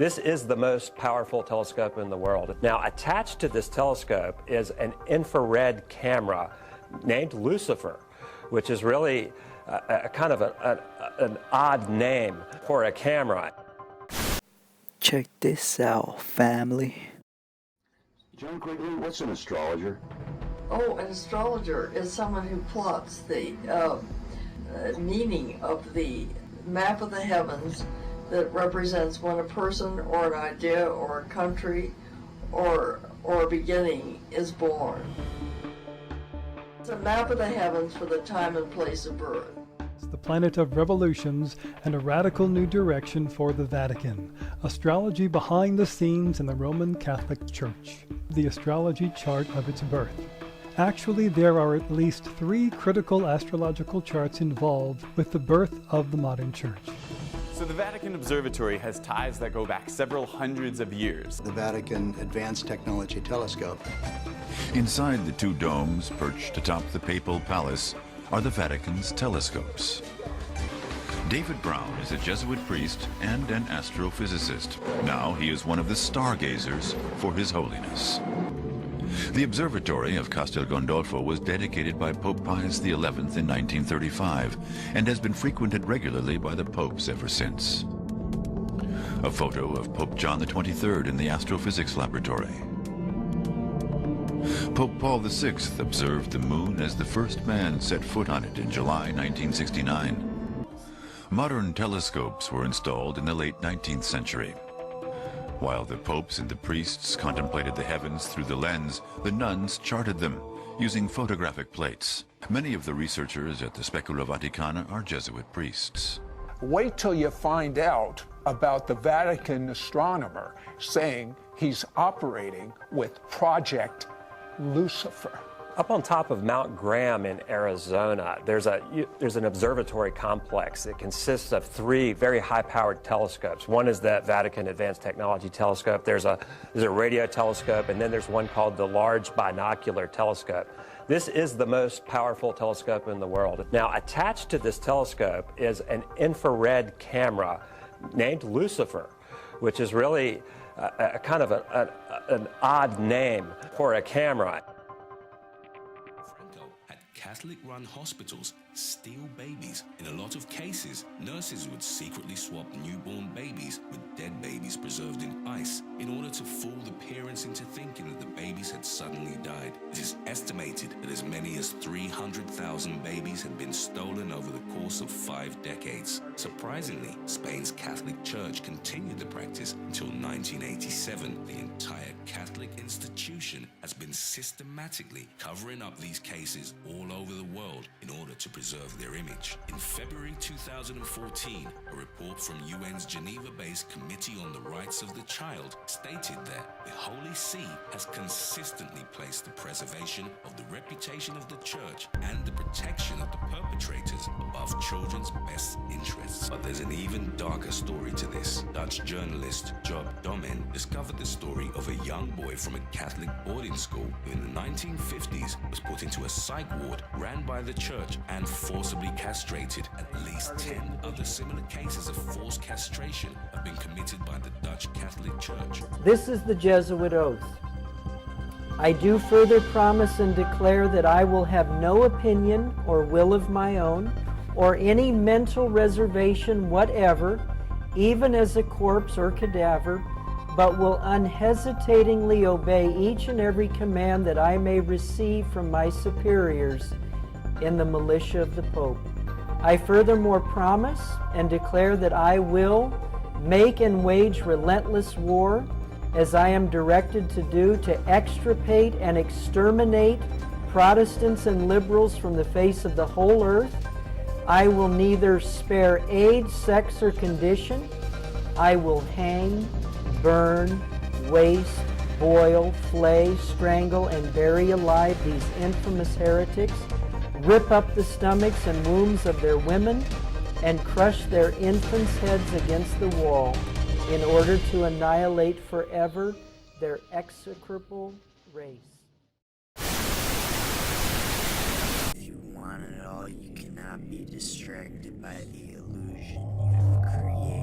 This is the most powerful telescope in the world. Now, attached to this telescope is an infrared camera named Lucifer, which is really a kind of an odd name for a camera. Check this out, family. John Quigley, what's an astrologer? Oh, an astrologer is someone who plots the meaning of the map of the heavens that represents when a person or an idea or a country or a beginning is born. It's a map of the heavens for the time and place of birth. It's the planet of revolutions and a radical new direction for the Vatican. Astrology behind the scenes in the Roman Catholic Church. The astrology chart of its birth. Actually, there are at least 3 critical astrological charts involved with the birth of the modern church. So the Vatican Observatory has ties that go back several hundreds of years. The Vatican Advanced Technology Telescope. Inside the 2 domes perched atop the Papal Palace are the Vatican's telescopes. David Brown is a Jesuit priest and an astrophysicist. Now he is one of the stargazers for His Holiness. The observatory of Castel Gandolfo was dedicated by Pope Pius XI in 1935 and has been frequented regularly by the popes ever since. A photo of Pope John XXIII in the astrophysics laboratory. Pope Paul VI observed the moon as the first man set foot on it in July 1969. Modern telescopes were installed in the late 19th century. While the popes and the priests contemplated the heavens through the lens, the nuns charted them using photographic plates. Many of the researchers at the Specula Vaticana are Jesuit priests. Wait till you find out about the Vatican astronomer saying he's operating with Project Lucifer. Up on top of Mount Graham in Arizona, there's an observatory complex that consists of 3 very high-powered telescopes. One is the Vatican Advanced Technology Telescope. There's a radio telescope, and then there's one called the Large Binocular Telescope. This is the most powerful telescope in the world. Now, attached to this telescope is an infrared camera named Lucifer, which is really a kind of an odd name for a camera. Catholic-run hospitals steal babies. In a lot of cases, nurses would secretly swap newborn babies with dead babies preserved in ice in order to fool the parents into thinking that the babies had suddenly died. It is estimated that as many as 300,000 babies had been stolen over the course of 5 decades. Surprisingly, Spain's Catholic Church continued the practice until 1987. The entire Catholic institution has been systematically covering up these cases all over the world in order to preserve their image. In February 2014, a report from UN's Geneva-based Committee on the Rights of the Child stated that the Holy See has consistently placed the preservation of the reputation of the Church and the protection of the perpetrators above children's best interests. But there's an even darker story to this. Dutch journalist Job Domen discovered the story of a young boy from a Catholic boarding school who in the 1950s was put into a psych ward ran by the church and forcibly castrated. At least 10 other similar cases of forced castration have been committed by the Dutch Catholic Church. This is the Jesuit oath. I do further promise and declare that I will have no opinion or will of my own, or any mental reservation whatever, even as a corpse or cadaver, but will unhesitatingly obey each and every command that I may receive from my superiors in the militia of the Pope. I furthermore promise and declare that I will make and wage relentless war, as I am directed to do, to extirpate and exterminate Protestants and liberals from the face of the whole earth. I will neither spare age, sex, or condition. I will hang, burn, waste, boil, flay, strangle, and bury alive these infamous heretics, rip up the stomachs and wombs of their women, and crush their infants' heads against the wall, in order to annihilate forever their execrable race. If you want it all, you cannot be distracted by the illusion you have created.